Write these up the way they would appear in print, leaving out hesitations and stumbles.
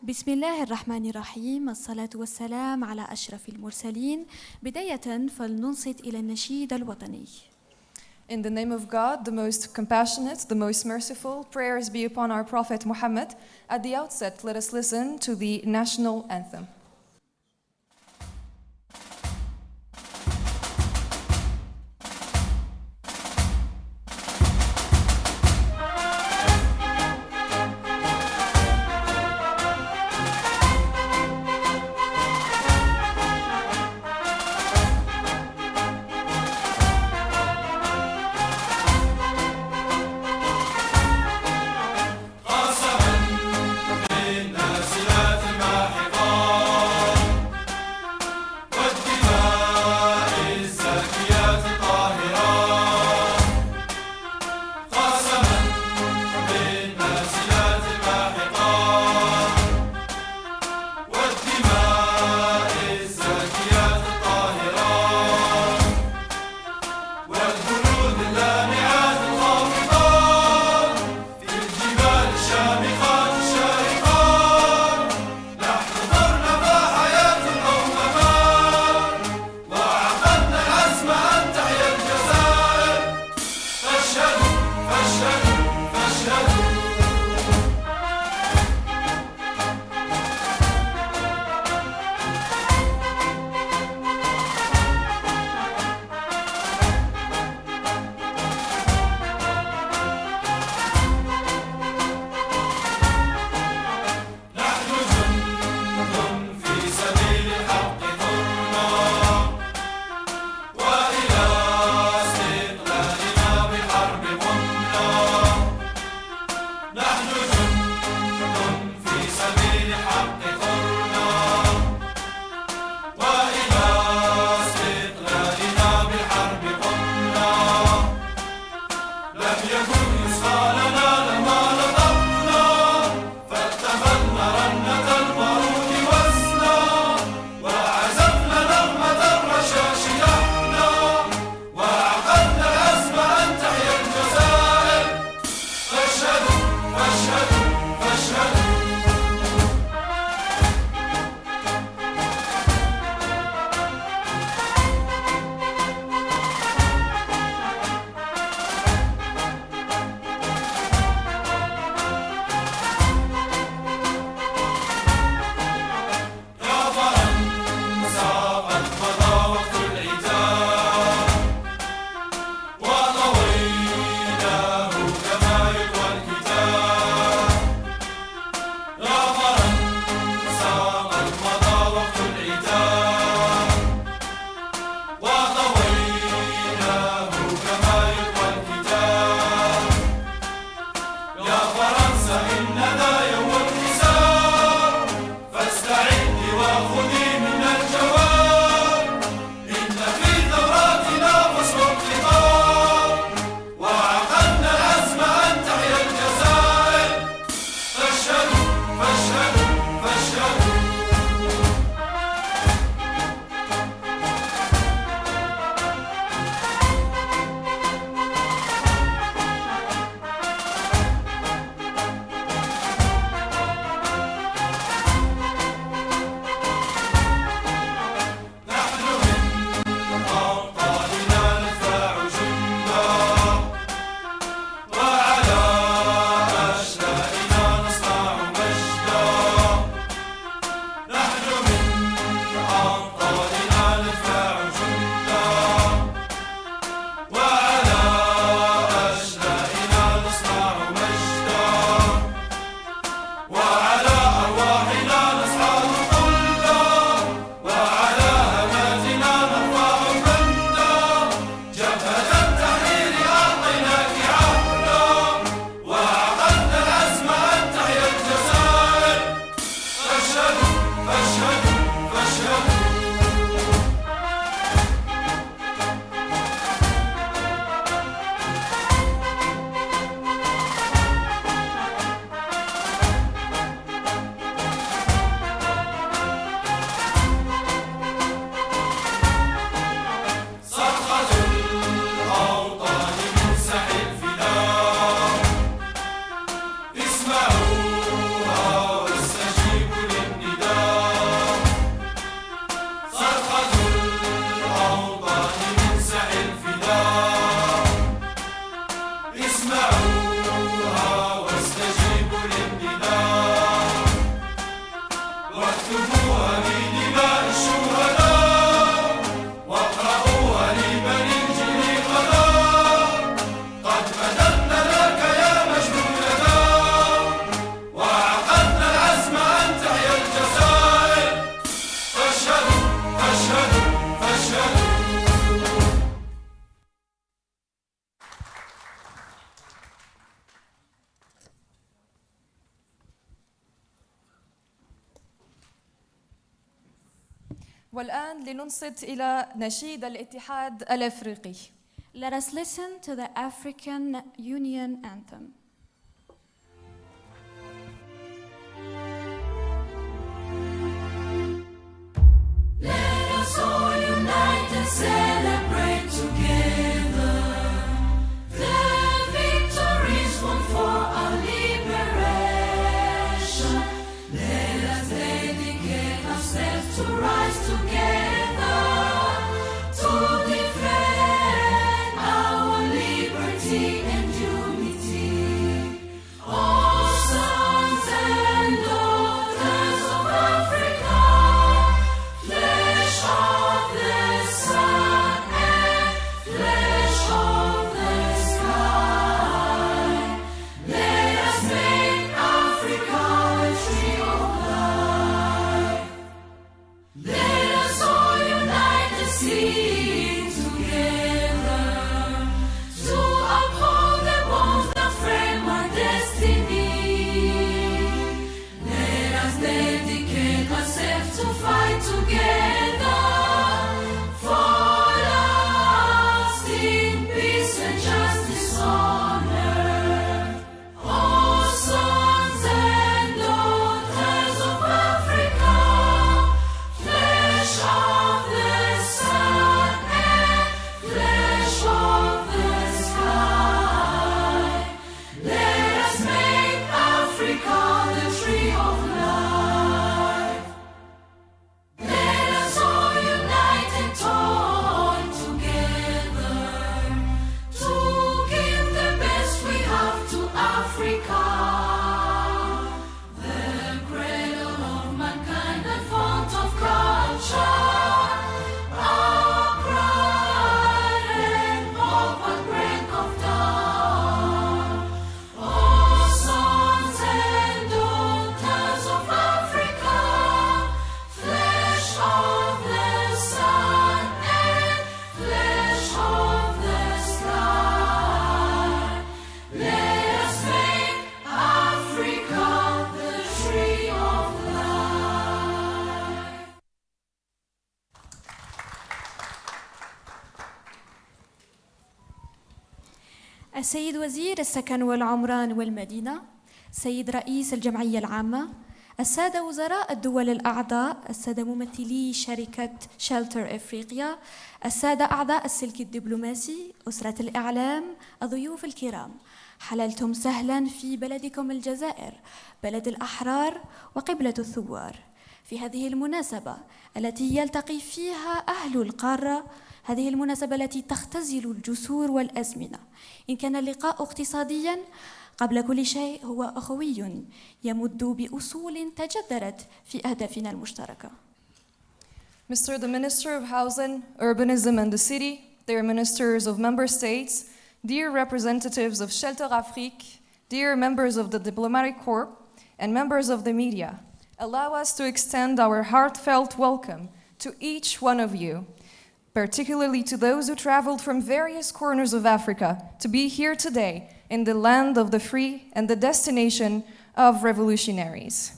بسم الله الرحمن الرحيم، الصلاة والسلام على أشرف المرسلين. بداية فلننصت إلى النشيد الوطني. In the name of God, the most compassionate, the most merciful, prayers be upon our Prophet Muhammad. At the outset, let us listen to the national anthem. قسما بالناس لا تماحقا والآن لننصت إلى نشيد الاتحاد الأفريقي. Let us listen to the African Union Anthem. Let us all unite and celebrate together the victories won for our liberation. Let us dedicate ourselves to rise together to defend our liberty and unity. All sons and daughters of Africa, flesh of the sun and flesh of the sky, let us make Africa a tree of life. Let us all unite and sing together to uphold the bonds that frame our destiny. Let us dedicate ourselves to fight together for lasting peace and justice on earth. All sons and daughters of Africa, flesh of the sun and flesh of the sky, let us make Africa the tree of life. Let us all unite and toil together to give the best we have to Africa, the cradle of mankind and font of culture, our pride and hope at break of dawn. All sons and daughters of Africa, flesh of the sun and flesh of the sky, let us make Africa the tree of life. السيد وزير السكن والعمران والمدينة، السيد رئيس الجمعية العامة، السادة وزراء الدول الأعضاء، السادة ممثلي شركة شيلتر إفريقيا، السادة أعضاء السلك الدبلوماسي، أسرة الإعلام، الضيوف الكرام، حللتم سهلا في بلدكم الجزائر، بلد الأحرار وقبلة الثوار. في هذه المناسبة التي يلتقي فيها أهل القارة، هذه المناسبة التي تختزل الجسور والأزمنة. إن كان اللقاء اقتصاديا، قبل كل شيء هو أخوي يمد بأصول تجذرت في أهدافنا المشتركة. Mr. the Minister of Housing, Urbanism and the City, dear ministers of member states, dear representatives of Shelter Afrique, dear members of the diplomatic corps, and members of the media, allow us to extend our heartfelt welcome to each one of you, particularly to those who traveled from various corners of Africa to be here today in the land of the free and the destination of revolutionaries.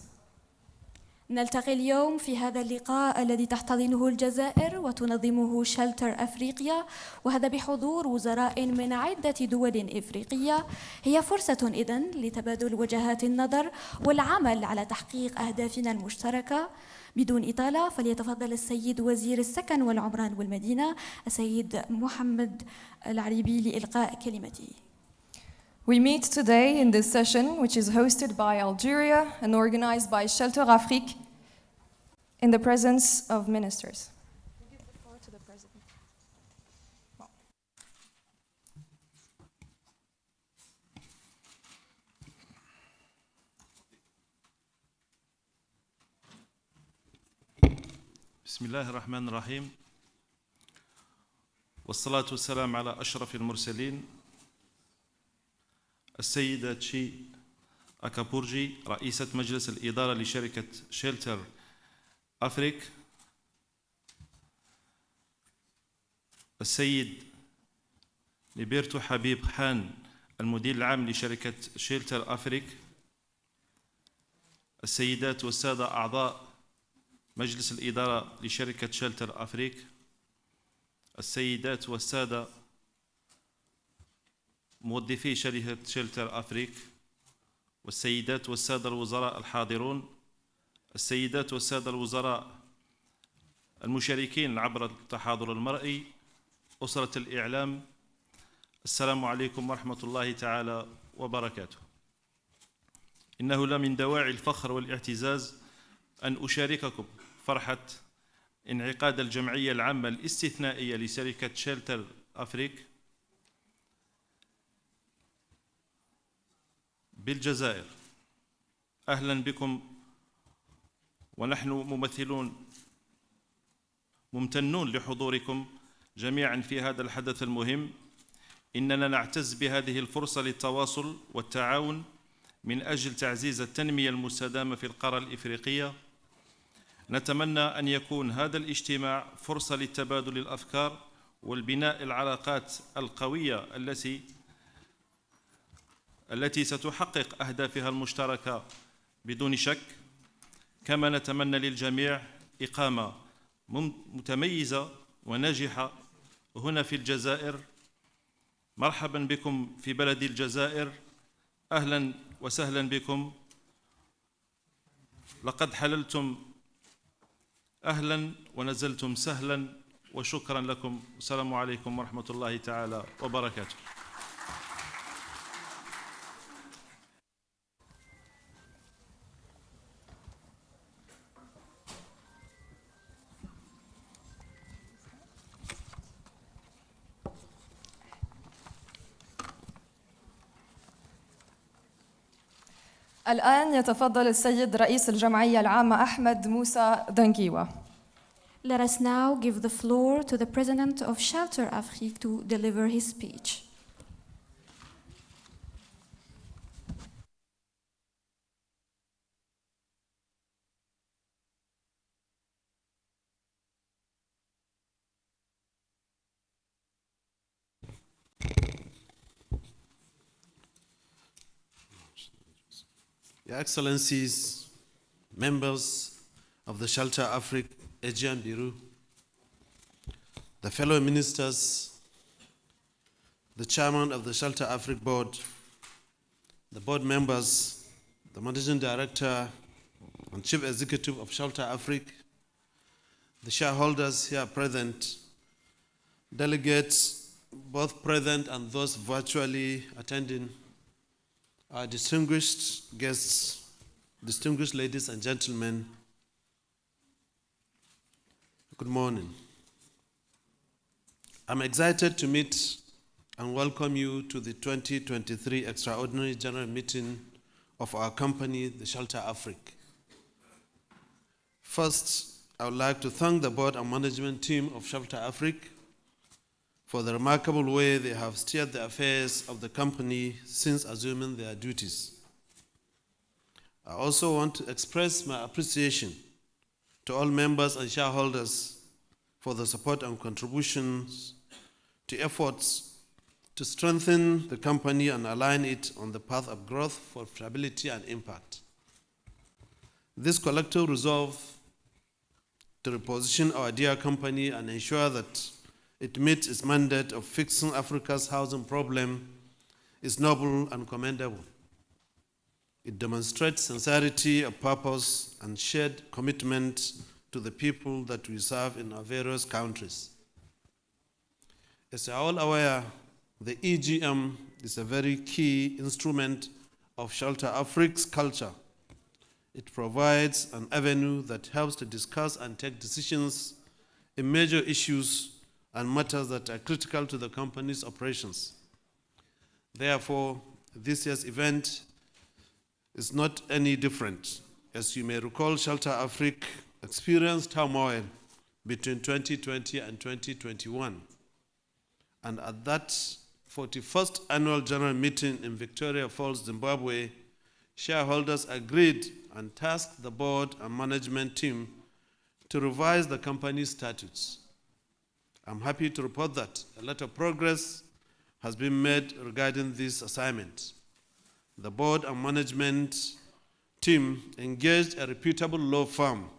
نلتقي اليوم في هذا اللقاء الذي تحتضنه الجزائر وتنظمه شلتر أفريقيا، وهذا بحضور وزراء من عدة دول إفريقية. هي فرصة إذن لتبادل وجهات النظر والعمل على تحقيق أهدافنا المشتركة. بدون إطالة فليتفضل السيد وزير السكن والعمران والمدينة السيد محمد العريبي لإلقاء كلمته. We meet today in this session, which is hosted by Algeria and organized by Shelter Afrique, in the presence of ministers. Give the floor to the President. بسم الله الرحمن الرحيم، والصلاة والسلام على أشرف المرسلين، السيدة تشي أكابورجي رئيسة مجلس الإدارة لشركة شيلتر أفريك، السيد ليبرتو حبيب خان المدير العام لشركة شيلتر أفريك، السيدات والسادة أعضاء مجلس الإدارة لشركة شلتر أفريك، السيدات والسادة موظفي شركة شلتر أفريك، والسيدات والسادة الوزراء الحاضرون، السيدات والسادة الوزراء المشاركين عبر التحاضر المرئي، أسرة الإعلام، السلام عليكم ورحمة الله تعالى وبركاته. إنه لمن دواعي الفخر والاعتزاز أن أشارككم فرحة انعقاد الجمعية العامة الاستثنائية لشركة شلتر أفريك بالجزائر. أهلا بكم، ونحن ممثلون ممتنون لحضوركم جميعا في هذا الحدث المهم. إننا نعتز بهذه الفرصة للتواصل والتعاون من أجل تعزيز التنمية المستدامة في القارة الإفريقية. نتمنى أن يكون هذا الاجتماع فرصة للتبادل الأفكار والبناء العلاقات القوية التي ستحقق أهدافها المشتركة بدون شك. كما نتمنى للجميع إقامة متميزة وناجحة هنا في الجزائر. مرحبا بكم في بلد الجزائر، أهلا وسهلا بكم. لقد حللتم أهلا ونزلتم سهلا، وشكرا لكم. السلام عليكم ورحمة الله تعالى وبركاته. الآن يتفضل السيد رئيس الجمعية العامة أحمد موسى دنكيوة. Let us now give the floor to the President of Shelter Afrique to deliver his speech. Your Excellencies, members of the Shelter Afrique Aegean Bureau, the fellow ministers, the chairman of the Shelter Afrique Board, the board members, the managing director and chief executive of Shelter Afrique, the shareholders here present, delegates both present and those virtually attending, our distinguished guests, distinguished ladies and gentlemen, good morning. I'm excited to meet and welcome you to the 2023 Extraordinary General Meeting of our company, the Shelter Afrique. First, I would like to thank the board and management team of Shelter Afrique for the remarkable way they have steered the affairs of the company since assuming their duties. I also want to express my appreciation to all members and shareholders for the support and contributions to efforts to strengthen the company and align it on the path of growth, profitability, and impact. This collective resolve to reposition our dear company and ensure that it meets its mandate of fixing Africa's housing problem is noble and commendable. It demonstrates sincerity of purpose and shared commitment to the people that we serve in our various countries. As you are all aware, the EGM is a very key instrument of Shelter Afrique's culture. It provides an avenue that helps to discuss and take decisions in major issues and matters that are critical to the company's operations. Therefore, this year's event is not any different. As you may recall, Shelter Afrique experienced turmoil between 2020 and 2021. And at that 41st annual general meeting in Victoria Falls, Zimbabwe, shareholders agreed and tasked the board and management team to revise the company's statutes. I'm happy to report that a lot of progress has been made regarding this assignment. The board and management team engaged a reputable law firm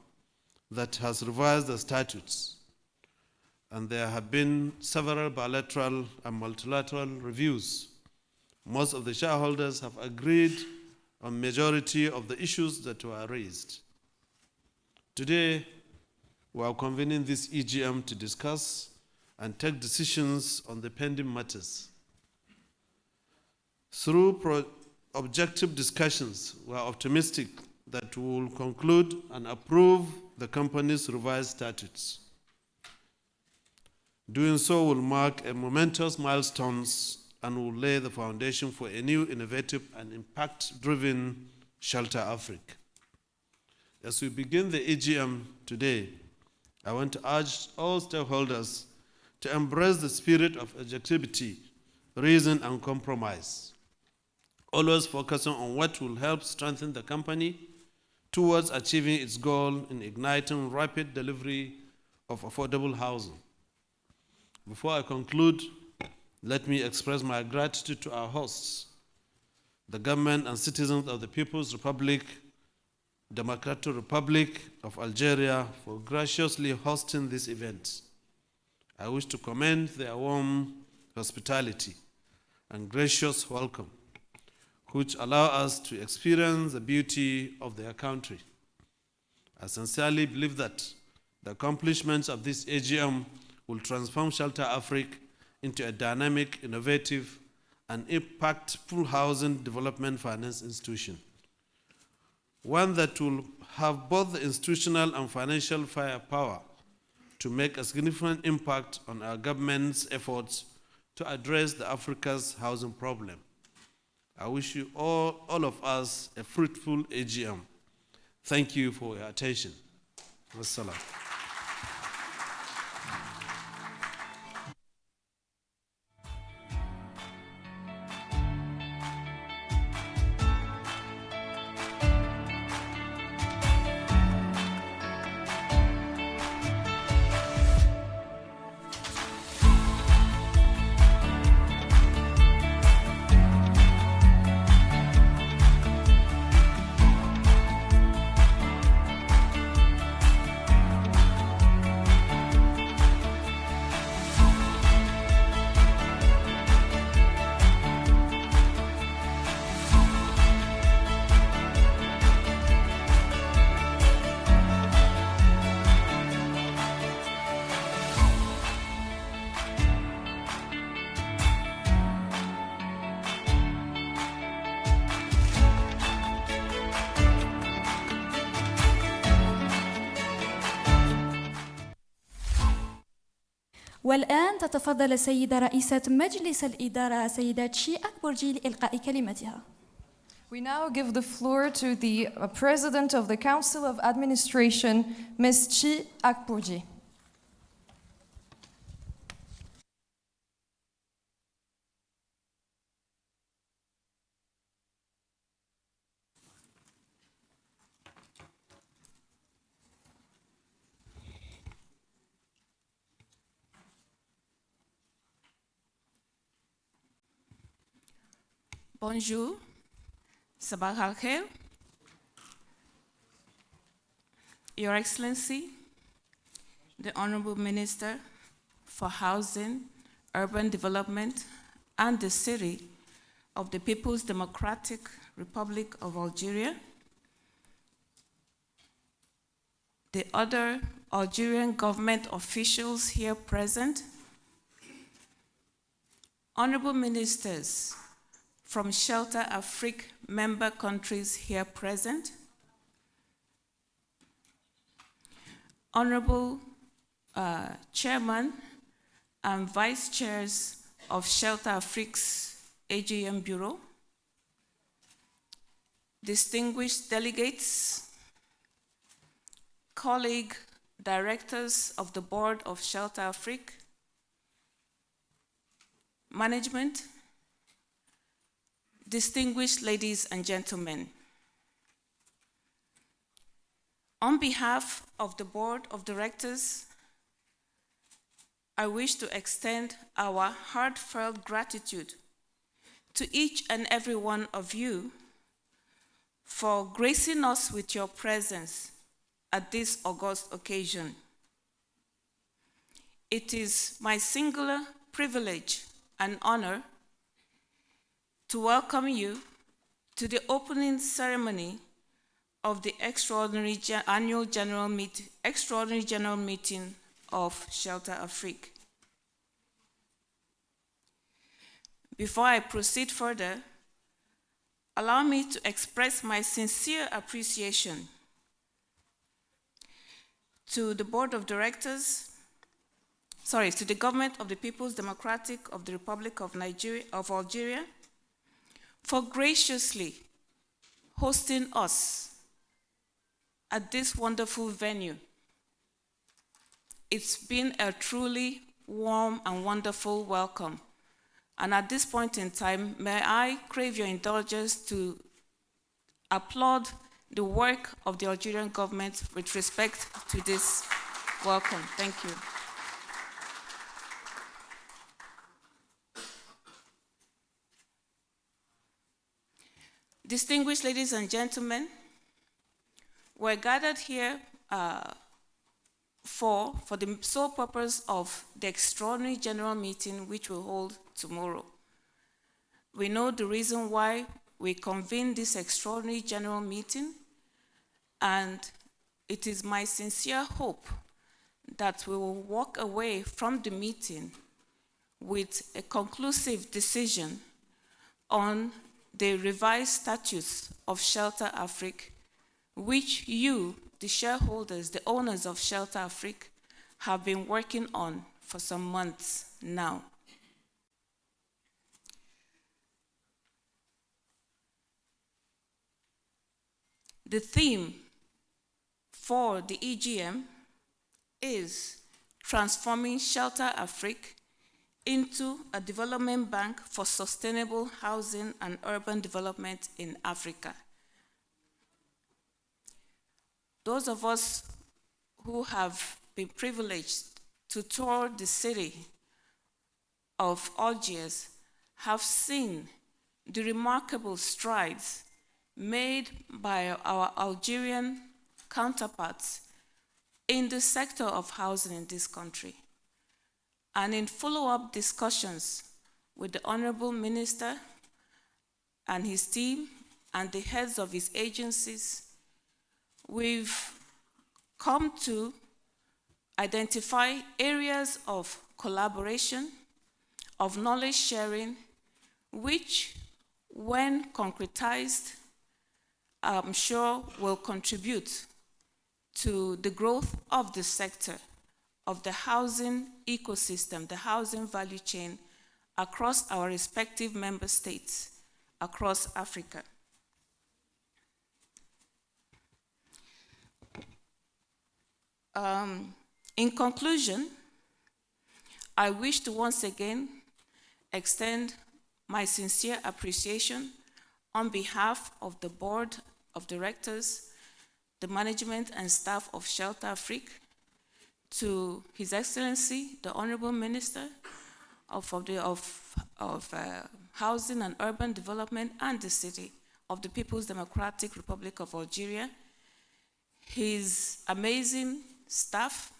that has revised the statutes, and there have been several bilateral and multilateral reviews. Most of the shareholders have agreed on majority of the issues that were raised. Today, we are convening this EGM to discuss and take decisions on the pending matters. Through objective discussions, we are optimistic that we will conclude and approve the company's revised statutes. Doing so will mark a momentous milestone and will lay the foundation for a new, innovative, and impact-driven Shelter Afrique. As we begin the EGM today, I want to urge all stakeholders to embrace the spirit of objectivity, reason, and compromise, always focusing on what will help strengthen the company towards achieving its goal in igniting rapid delivery of affordable housing. Before I conclude, let me express my gratitude to our hosts, the government and citizens of the People's Democratic Republic of Algeria, for graciously hosting this event. I wish to commend their warm hospitality and gracious welcome, which allow us to experience the beauty of their country. I sincerely believe that the accomplishments of this AGM will transform Shelter Afrique into a dynamic, innovative, and impactful housing development finance institution, one that will have both the institutional and financial firepower to make a significant impact on our government's efforts to address Africa's housing problem. I wish you all of us a fruitful AGM. Thank you for your attention. Wassalam. والآن تتفضل السيدة رئيسة مجلس الإدارة سيدة شي أكبرجي لإلقاء كلمتها. We now give the floor to the President of the Council of Administration, Ms. Chi Akpurji. Bonjour, Sabah al-Khair, Your Excellency, the Honorable Minister for Housing, Urban Development, and the City of the People's Democratic Republic of Algeria, the other Algerian government officials here present, Honorable Ministers from Shelter Afrique member countries here present, Honorable Chairman and Vice Chairs of Shelter Afrique's AGM Bureau, distinguished delegates, colleague directors of the Board of Shelter Afrique, management, distinguished ladies and gentlemen. On behalf of the Board of Directors, I wish to extend our heartfelt gratitude to each and every one of you for gracing us with your presence at this august occasion. It is my singular privilege and honor to welcome you to the opening ceremony of the extraordinary general meeting of Shelter Afrique. Before I proceed further, allow me to express my sincere appreciation to the Board of Directors, to the Government of the People's Democratic of the Republic of Algeria, for graciously hosting us at this wonderful venue. It's been a truly warm and wonderful welcome. And at this point in time, may I crave your indulgence to applaud the work of the Algerian government with respect to this welcome. Thank you. Distinguished ladies and gentlemen, we're gathered here for the sole purpose of the extraordinary general meeting which we'll hold tomorrow. We know the reason why we convened this extraordinary general meeting, and it is my sincere hope that we will walk away from the meeting with a conclusive decision on the revised statutes of Shelter Afrique, which you, the shareholders, the owners of Shelter Afrique, have been working on for some months now. The theme for the EGM is transforming Shelter Afrique into a development bank for sustainable housing and urban development in Africa. Those of us who have been privileged to tour the city of Algiers have seen the remarkable strides made by our Algerian counterparts in the sector of housing in this country. And in follow-up discussions with the Honorable Minister and his team and the heads of his agencies, we've come to identify areas of collaboration, of knowledge sharing, which, when concretized, I'm sure will contribute to the growth of the sector, of the housing ecosystem, the housing value chain across our respective member states, across Africa. In conclusion, I wish to once again extend my sincere appreciation on behalf of the Board of Directors, the management and staff of Shelter Afrique, to His Excellency, the Honorable Minister of Housing and Urban Development and the City of the People's Democratic Republic of Algeria, his amazing staff,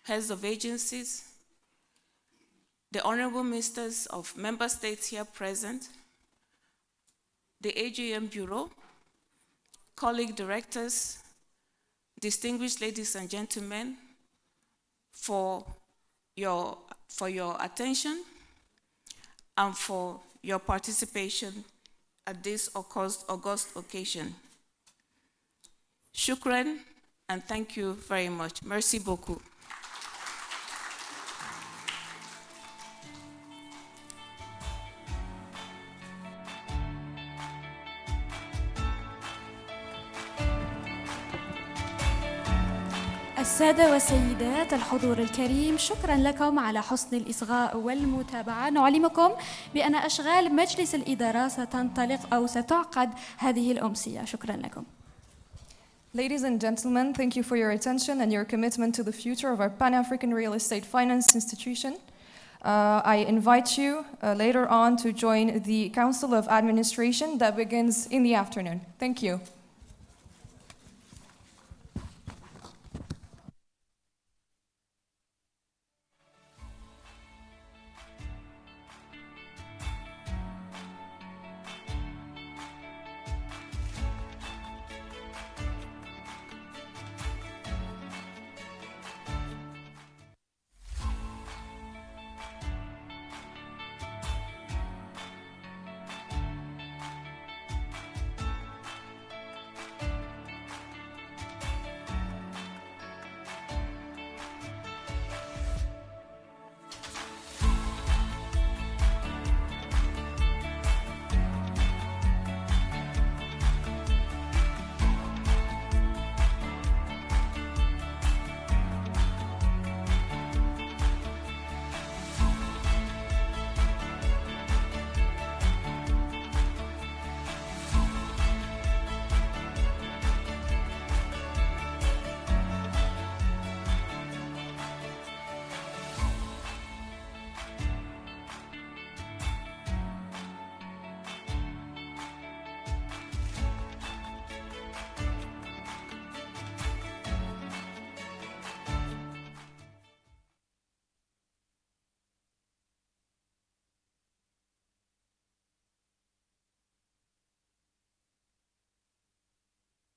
heads of agencies, the Honorable Ministers of Member States here present, the AGM Bureau, colleague directors, distinguished ladies and gentlemen, for your attention and for your participation at this august occasion. Shukran, and thank you very much. Merci beaucoup. السادة والسيدات الحضور الكريم، شكرا لكم على حسن الإصغاء والمتابعة. نعلمكم بأن أشغال مجلس الإدارة ستنطلق أو ستعقد هذه الأمسية. شكرا لكم. Ladies and gentlemen, thank you for your attention and your commitment to the future of our Pan-African real estate finance institution. I invite you later on to join the Council of Administration that begins in the afternoon. Thank you.